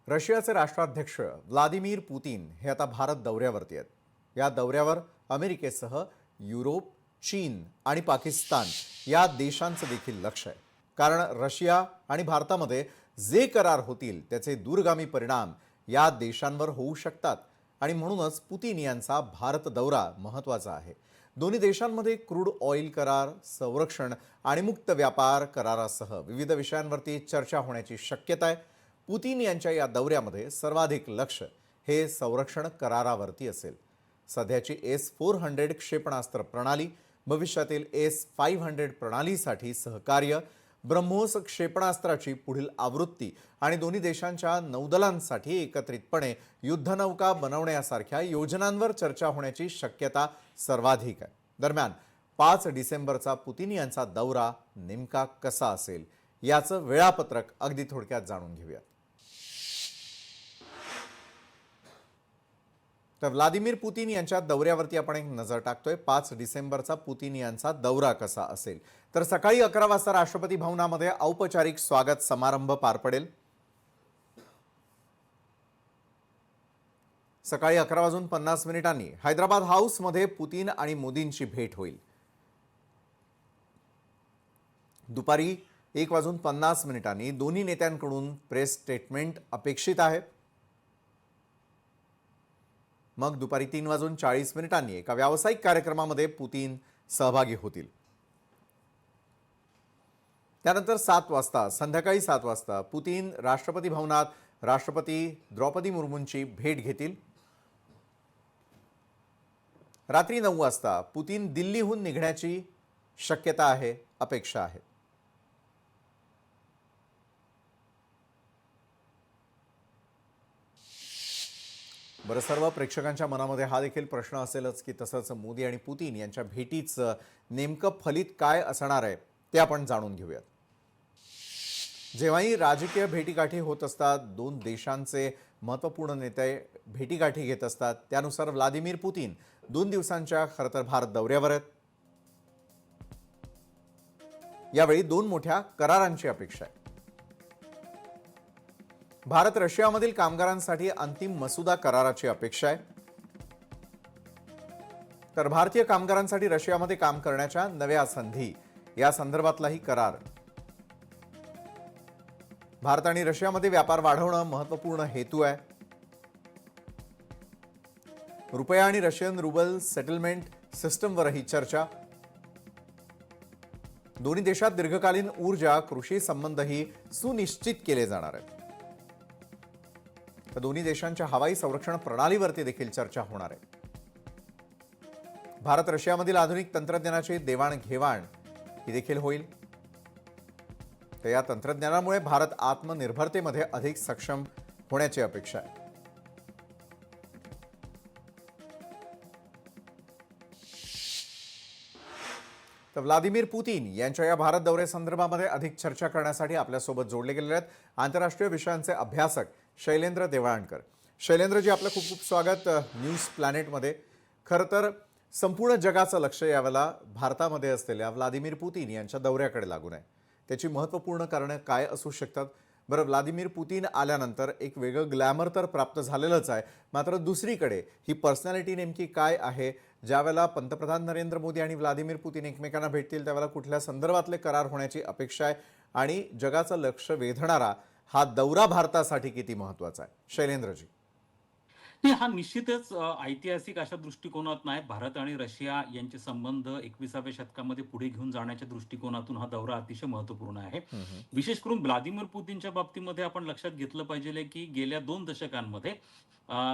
रशियाचे राष्ट्राध्यक्ष Vladimir Putin हे आता भारत दौऱ्यावरती आहेत. या दौऱ्यावर अमेरिकेसह युरोप, चीन आणि पाकिस्तान या देशांचं देखील लक्ष आहे. कारण रशिया आणि भारतामध्ये जे करार होतील त्याचे दूरगामी परिणाम या देशांवर होऊ शकतात आणि म्हणूनच पुतीन यांचा भारत दौरा महत्त्वाचा आहे. दोन्ही देशांमध्ये क्रूड ऑइल करार, संरक्षण आणि मुक्त व्यापार करारासह विविध विषयांवरती चर्चा होण्याची शक्यता आहे. पुतीन यांच्या या दौऱ्यामध्ये सर्वाधिक लक्ष हे संरक्षण करारावरती असेल. सध्याची S-400 क्षेपणास्त्र प्रणाली, भविष्यातील S-500 प्रणालीसाठी सहकार्य, ब्रह्मोस क्षेपणास्त्राची पुढील आवृत्ती आणि दोन्ही देशांच्या नौदलांसाठी एकत्रितपणे युद्धनौका बनवण्यासारख्या योजनांवर चर्चा होण्याची शक्यता सर्वाधिक आहे. दरम्यान 5 डिसेंबरचा पुतीन यांचा दौरा नेमका कसा असेल याचं वेळापत्रक अगदी थोडक्यात जाणून घेऊयात. तर व्लादिमीर पुतीन यांच्या दौऱ्यावरती आपण एक नजर टाकतोय. 5 डिसेंबरचा पुतीन यांचा दौरा कसा असेल तर सकाळी 11 वाजता राष्ट्रपती भवनामध्ये औपचारिक स्वागत समारंभ पार पडेल. सकाळी 11:50 हैदराबाद हाऊसमध्ये पुतीन आणि मोदींची भेट होईल. दुपारी 1:50 दोन्ही नेत्यांकडून प्रेस स्टेटमेंट अपेक्षित आहे. मग दुपारी 3:40 एका व्यावसायिक कार्यक्रमामध्ये पुतीन सहभागी होतील. त्यानंतर 7 वाजता संध्याकाळी 7 वाजता पुतीन राष्ट्रपती भवनात राष्ट्रपती द्रौपदी मुर्मूंची भेट घेतील. रात्री 9 वाजता पुतीन दिल्लीहून निघण्याची शक्यता आहे, अपेक्षा आहे. बरं, सर्व प्रेक्षकांच्या मनामध्ये हा देखील प्रश्न असेलच की तसंच मोदी आणि पुतीन यांच्या भेटीचं नेमकं फलित काय असणार आहे ते आपण जाणून घेऊयात. जेव्हाही राजकीय भेटीगाठी होत असतात, दोन देशांचे महत्त्वपूर्ण नेते भेटीगाठी घेत असतात, त्यानुसार व्लादिमीर पुतीन 2 दिवसांच्या खरं तर भारत दौऱ्यावर आहेत. यावेळी 2 मोठ्या करारांची अपेक्षा आहे. भारत रशियामधील कामगारांसाठी अंतिम मसुदा कराराची अपेक्षा आहे. तर भारतीय कामगारांसाठी रशियामध्ये काम करण्याच्या नव्या संधी या संदर्भातलाही करार. भारत आणि रशियामध्ये व्यापार वाढवणं महत्त्वपूर्ण हेतू आहे. रुपया आणि रशियन रुबल सेटलमेंट सिस्टमवरही चर्चा. दोन्ही देशात दीर्घकालीन ऊर्जा, कृषी संबंधही सुनिश्चित केले जाणार आहेत. तर दोन्ही देशांच्या हवाई संरक्षण प्रणालीवरती देखील चर्चा होणार आहे. भारत रशियामधील आधुनिक तंत्रज्ञानाची देवाणघेवाण ही देखील होईल. तर या तंत्रज्ञानामुळे भारत आत्मनिर्भरतेमध्ये अधिक सक्षम होण्याची अपेक्षा आहे. तर व्लादिमीर पुतीन यांच्या या भारत दौऱ्यासंदर्भामध्ये अधिक चर्चा करण्यासाठी आपल्यासोबत जोडले गेलेले आहेत आंतरराष्ट्रीय विषयांचे अभ्यासक शैलेंद्र देवळाणकर. शैलेंद्रजी, आपलं खूप खूप स्वागत न्यूज प्लॅनेटमध्ये. खरं तर संपूर्ण जगाचं लक्ष यावेळेला भारतामध्ये असलेल्या व्लादिमीर पुतीन यांच्या दौऱ्याकडे लागून आहे. त्याची महत्त्वपूर्ण कारणं काय असू शकतात? बरं, व्लादिमीर पुतीन आल्यानंतर एक वेगळं ग्लॅमर तर प्राप्त झालेलंच आहे, मात्र दुसरीकडे ही पर्सनॅलिटी नेमकी काय आहे? ज्यावेळेला पंतप्रधान नरेंद्र मोदी आणि व्लादिमीर पुतीन एकमेकांना भेटतील त्यावेळेला कुठल्या संदर्भातले करार होण्याची अपेक्षा आहे आणि जगाचं लक्ष वेधणारा हा दौरा भारतासाठी किती महत्त्वाचा आहे? शैलेंद्रजी. नाही, हा निश्चितच ऐतिहासिक अशा दृष्टिकोनातून आहे. भारत आणि रशिया यांचे संबंध 21व्या शतकामध्ये पुढे घेऊन जाण्याच्या दृष्टिकोनातून हा दौरा अतिशय महत्त्वपूर्ण आहे. विशेष करून व्लादिमीर पुतीनच्या बाबतीमध्ये आपण लक्षात घेतलं पाहिजे की गेल्या 2 दशकांमध्ये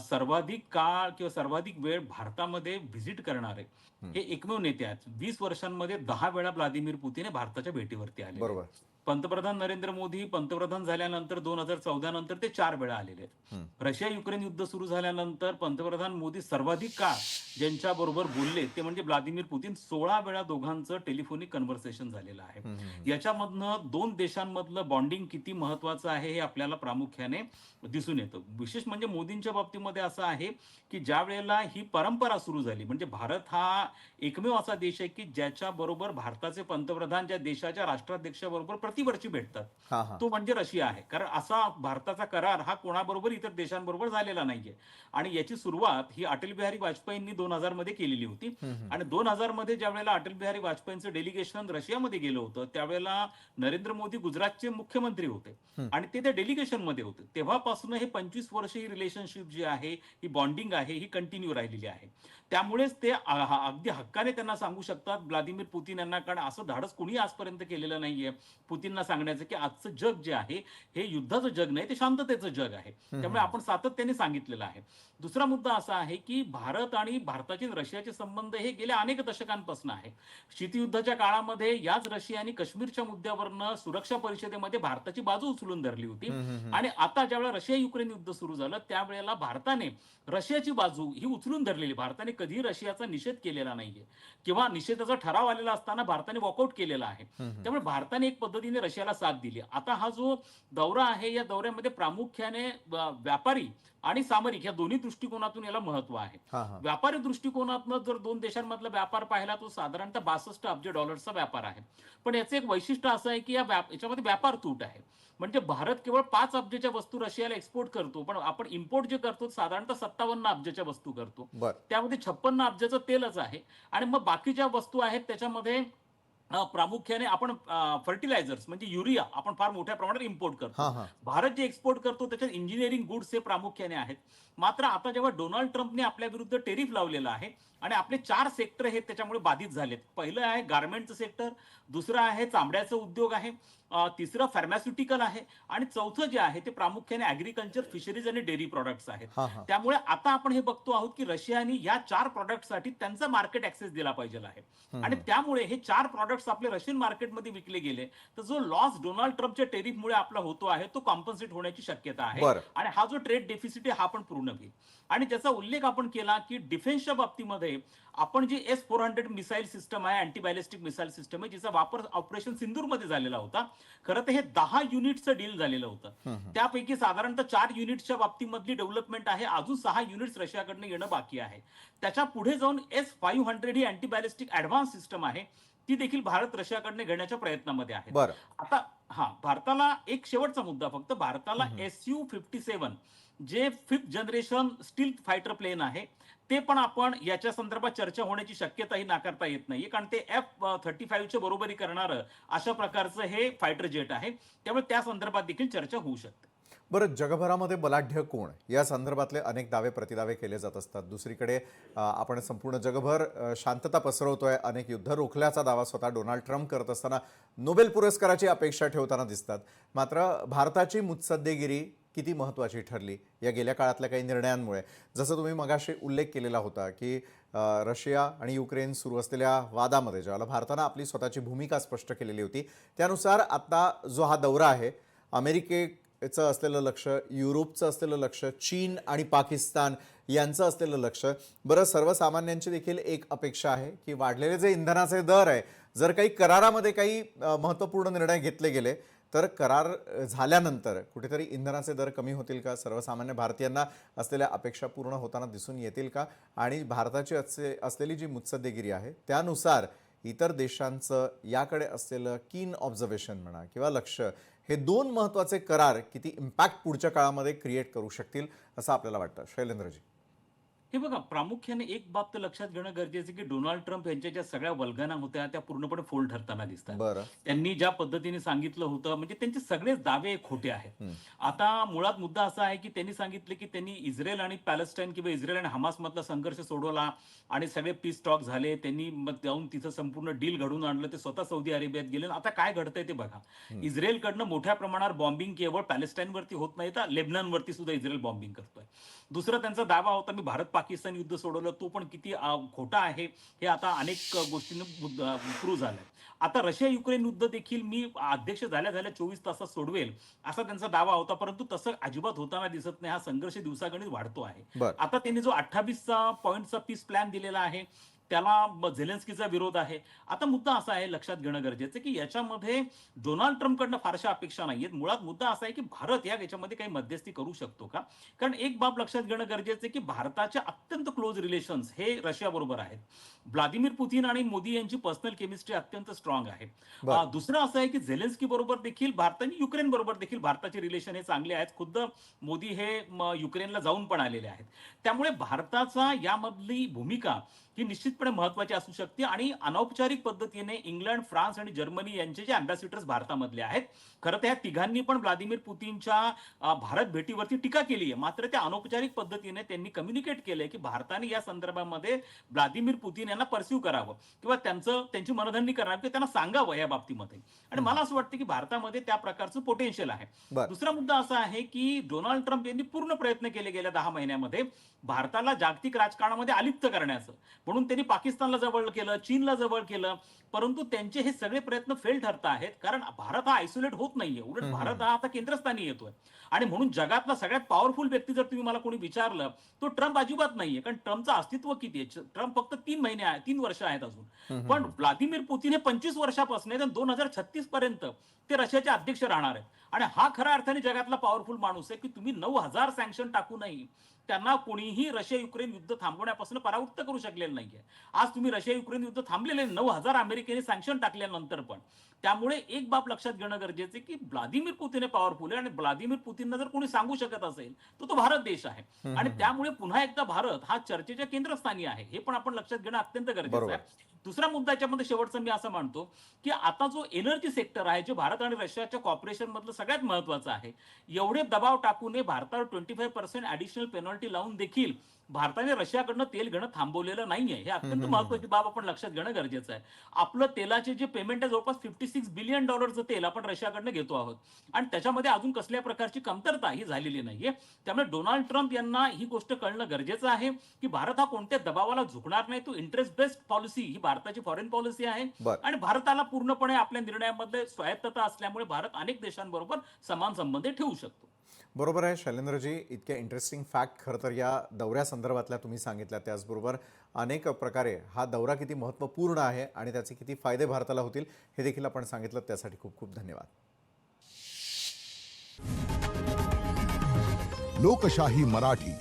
सर्वाधिक काळ किंवा सर्वाधिक वेळ भारतामध्ये व्हिजिट करणारे हे एकमेव नेते आहेत. 20 वर्षांमध्ये 10 वेळा व्लादिमीर पुतीन हे भारताच्या भेटीवरती आले. बरोबर. पंतप्रधान नरेंद्र मोदी पंतप्रधान झाल्यानंतर 2014 नंतर ते 4 वेळा आलेले आहेत. रशिया युक्रेन युद्ध सुरू झाल्यानंतर पंतप्रधान मोदी सर्वाधिक काळ ज्यांच्याबरोबर बोलले ते म्हणजे व्लादिमीर पुतीन. 16 वेळा दोघांचं टेलिफोनिक कन्व्हर्सेशन झालेलं आहे. याच्यामधनं 2 देशांमधलं बॉन्डिंग किती महत्वाचं आहे हे आपल्याला प्रामुख्याने दिसून येतं. विशेष म्हणजे मोदींच्या बाबतीमध्ये असं आहे की ज्या वेळेला ही परंपरा सुरू झाली, म्हणजे भारत हा एकमेव असा देश आहे की ज्याच्या बरोबर भारताचे पंतप्रधान ज्या देशाच्या राष्ट्राध्यक्षाबरोबर पट्टीवरची भेटतात. हा हा. तो म्हणजे रशिया आहे. कारण असा भारताचा करार हा कोणाबरोबर इतर देशांबरोबर झालेला नाहीये. आणि याची सुरुवात ही अटल बिहारी वाजपेयींनी 2000 मध्ये केलेली होती. आणि 2000 मध्ये ज्या वेळेला अटल बिहारी वाजपेयींचं डेलिगेशन रशियामध्ये गेलं होतं, त्यावेळेला नरेंद्र मोदी गुजरातचे मुख्यमंत्री होते आणि ते त्या डेलिगेशन मध्ये होते. तेव्हापासून हे 25 वर्ष ही रिलेशनशिप जी आहे, ही बॉन्डिंग आहे, ही कंटिन्यू राहिलेली आहे. त्यामुळेच ते अगदी हक्काने त्यांना सांगू शकतात व्लादिमीर पुतीन यांना, कारण असं धाडस कुणी आजपर्यंत केलेलं नाहीये पुतीनना सांगण्याचं की आजचं जग जे आहे हे युद्धाचं जग नाही, ते शांततेचं जग आहे. त्यामुळे आपण सातत्याने सांगितलेलं आहे. दुसरा मुद्दा असा आहे की भारत आणि भारताचे रशियाचे संबंध हे गेल्या अनेक दशकांपासून आहे. शीतयुद्धाच्या काळामध्ये याच रशियाने काश्मीरच्या मुद्द्यावरनं सुरक्षा परिषदेमध्ये भारताची बाजू उचलून धरली होती. आणि आता ज्यावेळेला रशिया युक्रेन युद्ध सुरू झालं त्यावेळेला भारताने रशियाची बाजू ही उचलून धरलेली. भारताने कधीही रशियाचा निषेध केलेला नाहीये किंवा निषेधाचा ठराव आलेला असताना भारताने वॉकआउट केलेला आहे. त्यामुळे भारताने एक पद्धतीने रशियाला साथ दिली. आता हा जो दौरा आहे या दौऱ्यामध्ये प्रामुख्याने व्यापारी आणि सामरिक या दोन्ही दृष्टिकोनातून याला महत्व आहे. हा हा. व्यापारी दृष्टिकोनातून जर दोन देशांमधला व्यापार पाहिला तो साधारणतः 62 अब्ज डॉलर्सचा व्यापार आहे. पण याचं एक वैशिष्ट्य असं आहे की याच्यामध्ये व्यापार तूट आहे. म्हणजे भारत केवळ 5 अब्जच्या वस्तू रशियाला एक्सपोर्ट करतो, पण आपण इम्पोर्ट जे करतो साधारणतः 57 अब्जच्या वस्तू करतो. बर. त्यामध्ये 56 अब्जचं तेलच आहे. आणि मग बाकीच्या वस्तू आहेत त्याच्यामध्ये प्रामुख्याने आपण फर्टिलायझर्स म्हणजे युरिया आपण फार मोठ्या प्रमाणात इम्पोर्ट करतो. हा हा. भारत जे एक्सपोर्ट करतो त्याच्यात इंजिनिअरिंग गुड्स हे प्रामुख्याने आहेत. मात्र आता जेव्हा डोनाल्ड ट्रम्पने आपल्या विरुद्ध टेरिफ लावलेला आहे आणि आपले 4 सेक्टर हे त्याच्यामुळे बाधित झालेत. पहिलं आहे गारमेंटचं सेक्टर, दुसरं आहे चामड्याचा उद्योग आहे, तिसरं फार्मास्युटिकल आहे आणि चौथं जे आहे ते प्रामुख्याने ऍग्रीकल्चर, फिशरीज आणि डेअरी प्रॉडक्ट्स आहेत. हा हा. त्यामुळे आता आपण हे बघतो आहोत की रशियाने या 4 प्रॉडक्टसाठी त्यांचा मार्केट ऍक्सेस दिला पाहिजे आहे. आणि त्यामुळे हे 4 प्रॉडक्ट्स आपले रशियन मार्केटमध्ये विकले गेले तर जो लॉस डोनाल्ड ट्रम्पच्या टेरिफमुळे आपला होतो आहे तो कॉम्पन्सेट होण्याची शक्यता आहे. बरं. आणि हा जो ट्रेड डेफिसिट आहे हा पण पूर्ण होईल. आणि त्याचा उल्लेख आपण केला की डिफेन्सच्या बाबतीमध्ये आपण जी S-400 मिसाईल सिस्टम आहे, अँटी बॅलिस्टिक मिसाईल सिस्टम आहे, जिचा वापर ऑपरेशन सिंदूरमध्ये झालेला होता. खरं तर हे 10 युनिट्सचं डील झालेलं होतं. त्यापैकी साधारणतः 4 युनिट्सच्या बाबतीमधली डेव्हलपमेंट आहे, अजून 6 युनिट्स रशियाकडनं येणं बाकी आहे. त्याच्या पुढे जाऊन S-500 ही अँटी बॅलिस्टिक ऍडव्हान्स सिस्टम आहे, ती देखील भारत रशियाकडनं घेण्याच्या प्रयत्नामध्ये आहे. बरं. आता भारताला एक शेवटचा मुद्दा, फक्त भारताला Su-57 जे 5th generation steel fighter plain आहे ते पण आपण याच्या संदर्भात चर्चा होण्याची शक्यताही नाकारता येत नाहीये, कारण ते F-35च्या बरोबरी करणारं अशा प्रकारचं हे फायटर जेट आहे. त्यामुळे त्या संदर्भात देखील चर्चा होऊ शकते. बरं, जगभरामध्ये बलाढ्य कोण या संदर्भातले अनेक दावे प्रतिदावे केले जात असतात. दुसरीकडे आपण संपूर्ण जगभर शांतता पसरवतोय, अनेक युद्ध रोखल्याचा दावा स्वतः डोनाल्ड ट्रम्प करत असताना नोबेल पुरस्काराची अपेक्षा ठेवताना दिसतात. मात्र भारताची मुत्सद्देगिरी किती महत्त्वाची ठरली या गेल्या काळातल्या काही निर्णयांमुळे, जसं तुम्ही मगाशी उल्लेख केलेला होता की रशिया आणि युक्रेन सुरू असलेल्या वादामध्ये ज्यावेळेला भारतानं आपली स्वतःची भूमिका स्पष्ट केलेली होती, त्यानुसार आता जो हा दौरा आहे, अमेरिकेचं असलेलं लक्ष, युरोपचं असलेलं लक्ष, चीन आणि पाकिस्तान यांचं असलेलं लक्ष, बरं सर्वसामान्यांची देखील एक अपेक्षा आहे की वाढलेले जे इंधनाचे दर आहे, जर काही करारामध्ये काही महत्त्वपूर्ण निर्णय घेतले गेले तर करार झाल्यानंतर कुठेतरी इंधनाचे दर कमी होतील का, सर्वसामान्य भारतीयांना असलेल्या अपेक्षा पूर्ण होताना दिसून येतील का, आणि भारताची असलेली जी मुत्सद्देगिरी आहे त्यानुसार इतर देशांचं याकडे असलेलं कीन ऑब्झर्वेशन म्हणा किंवा लक्ष, हे 2 महत्त्वाचे करार किती इम्पॅक्ट पुढच्या काळामध्ये क्रिएट करू शकतील असं आपल्याला वाटतं? शैलेंद्रजी. हे बघा, प्रामुख्याने एक बाब तर लक्षात घेणं गरजेचं की डोनाल्ड ट्रम्प यांच्या ज्या सगळ्या वल्गना होत्या त्या पूर्णपणे फोल ठरताना दिसतात. बरं. त्यांनी ज्या पद्धतीने सांगितलं होतं म्हणजे त्यांचे सगळेच दावे खोटे आहेत. आता मुळात मुद्दा असा आहे की त्यांनी सांगितले की त्यांनी इस्रायल आणि पॅलेस्टाईन किंवा इस्रायल आणि हमास मधला संघर्ष सोडवला आणि सगळे पीस टॉक झाले. त्यांनी मग जाऊन तिथं संपूर्ण डील घडून आणलं. ते स्वतः सौदी अरेबियात गेले. आता काय घडतंय ते बघा. इस्रायलकडनं मोठ्या प्रमाणावर बॉम्बिंग केवळ पॅलेस्टाईनवरती होत नाही तर लेबनॉनवरती सुद्धा इस्रायल बॉम्बिंग करतोय. दुसरा त्यांचा दावा होता मी भारत पाकिस्तान युद्ध सोडवलं, तो पण किती खोटा आहे हे आता अनेक गोष्टींना प्रूव्ह झालंय. आता रशिया युक्रेन युद्ध देखील मी अध्यक्ष झाल्या 24 तासात सोडवेल असा त्यांचा दावा होता, परंतु तसं अजिबात होताना दिसत नाही. हा संघर्ष दिवसागणिक वाढतो आहे. आता त्यांनी जो 28 पॉईंटचा पीस प्लॅन दिलेला आहे त्याला झेलेन्स्कीचा विरोध आहे. आता मुद्दा असा आहे लक्षात घेणं गरजेचं की याच्यामध्ये डोनाल्ड ट्रम्पकडनं फारशा अपेक्षा नाहीयेत. मुळात मुद्दा असा आहे की भारत याच्यामध्ये काही मध्यस्थी करू शकतो का? कारण एक बाब लक्षात घेणं गरजेचं आहे की भारताचे अत्यंत क्लोज रिलेशन्स हे रशियाबरोबर आहेत. व्लादिमीर पुतीन आणि मोदी यांची पर्सनल केमिस्ट्री अत्यंत स्ट्रॉंग आहे. बरं. दुसरं असं आहे की झेलेन्स्की बरोबर देखील भारत आणि युक्रेन बरोबर देखील भारताचे रिलेशन हे चांगले आहेत. खुद्द मोदी हे युक्रेनला जाऊन पण आलेले आहेत. त्यामुळे भारताचा यामधली भूमिका ही निश्चितपणे महत्त्वाची असू शकते आणि अनौपचारिक पद्धतीने इंग्लंड, फ्रान्स आणि जर्मनी यांचे जे अँबॅसिडर्स भारतामधले आहेत, खरं तर या तिघांनी पण व्लादिमीर पुतीनच्या भारत भेटीवरती टीका केली आहे. मात्र त्या अनौपचारिक पद्धतीने त्यांनी कम्युनिकेट केलंय की भारताने या संदर्भामध्ये व्लादिमीर पुतीन यांना परस्यू करावं किंवा त्यांची मनधरणी करावी किंवा त्यांना सांगावं या बाबतीमध्ये. आणि मला असं वाटतं की भारतामध्ये त्या प्रकारचं पोटेन्शियल आहे. बरं. दुसरा मुद्दा असा आहे की डोनाल्ड ट्रम्प यांनी पूर्ण प्रयत्न केले गेल्या 10 महिन्यामध्ये भारताला जागतिक राजकारणामध्ये अलिप्त करण्याचं. म्हणून त्यांनी पाकिस्तानला जवळ केलं, चीनला जवळ केलं, परंतु त्यांचे हे सगळे प्रयत्न फेल ठरत आहेत. कारण भारत हा आयसोलेट होत नाहीये. उलट भारत हा आता केंद्रस्थानी येतोय. आणि म्हणून जगातला सगळ्यात पॉवरफुल व्यक्ती जर तुम्ही मला कोणी विचारलं, तो ट्रम्प अजिबात नाहीये. कारण ट्रम्पचं अस्तित्व किती आहे? ट्रम्प फक्त 3 वर्ष आहेत अजून. पण व्लादिमीर पुतीन हे 25 वर्षापासून आहेत आणि 2036 पर्यंत ते रशियाचे अध्यक्ष राहणार आहेत. आणि हा खऱ्या अर्थाने जगातला पॉवरफुल माणूस आहे की तुम्ही 9,000 सँक्शन टाकूनही त्यांना कोणीही रशिया युक्रेन युद्ध थांबवण्यापासून परावृत्त करू शकलेलं नाहीये. आज तुम्ही रशिया युक्रेन युद्ध थांबलेले 9,000 अमेरिकेने सँक्शन टाकल्यानंतर पण. त्यामुळे एक बाब लक्षात घेणं गरजेचं आहे की व्लादिमीर पुतीन हे पॉवरफुल आहे आणि व्लादिमीर पुतीनला जर कोणी सांगू शकत असेल तर तो भारत देश आहे. आणि त्यामुळे पुन्हा एकदा भारत हा चर्चेच्या केंद्रस्थानी आहे. हे पण आपण लक्षात घेणं अत्यंत गरजेचं बरोबर. आहे. दुसरा मुद्दा याच्यामध्ये शेवटचा मी असं मानतो की आता जो एनर्जी सेक्टर आहे जे भारत आणि रशियाच्या कॉर्पोरेशन मधलं सगळ्यात महत्वाचं आहे. एवढे दबाव टाकू नये भारतावर 25% ऍडिशनल पेनल्टी लावून देखील भारताने रशियाकडनं तेल घेणं थांबवलेलं नाहीये. हे अत्यंत महत्वाची बाब आपण लक्षात घेणं गरजेचं आहे. आपलं तेलाचे जे पेमेंट आहे जवळपास $56 बिलियन तेल आपण रशियाकडनं घेतो आहोत आणि त्याच्यामध्ये अजून कसल्या प्रकारची कमतरता ही झालेली नाहीये. त्यामुळे डोनाल्ड ट्रम्प यांना ही गोष्ट कळणं गरजेचं आहे की भारत हा कोणत्या दबावाला झुकणार नाही. तो इंटरेस्ट बेस्ड पॉलिसी ही भारताची फॉरेन पॉलिसी आहे बरं. आणि भारताला पूर्णपणे आपल्या निर्णयामध्ये स्वायत्तता असल्यामुळे भारत अनेक देशांबरोबर समान संबंध ठेवू शकतो. बरोबर आहे शैलेंद्रजी. इतक्या इंटरेस्टिंग फॅक्ट खरं तर या दौऱ्यासंदर्भातल्या तुम्ही सांगितल्या. त्याचबरोबर अनेक प्रकारे हा दौरा किती महत्त्वपूर्ण आहे आणि त्याचे किती फायदे भारताला होतील हे देखील आपण सांगितलं. त्यासाठी खूप खूप धन्यवाद. लोकशाही मराठी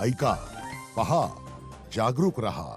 ऐका, पहा, जागरूक रहा.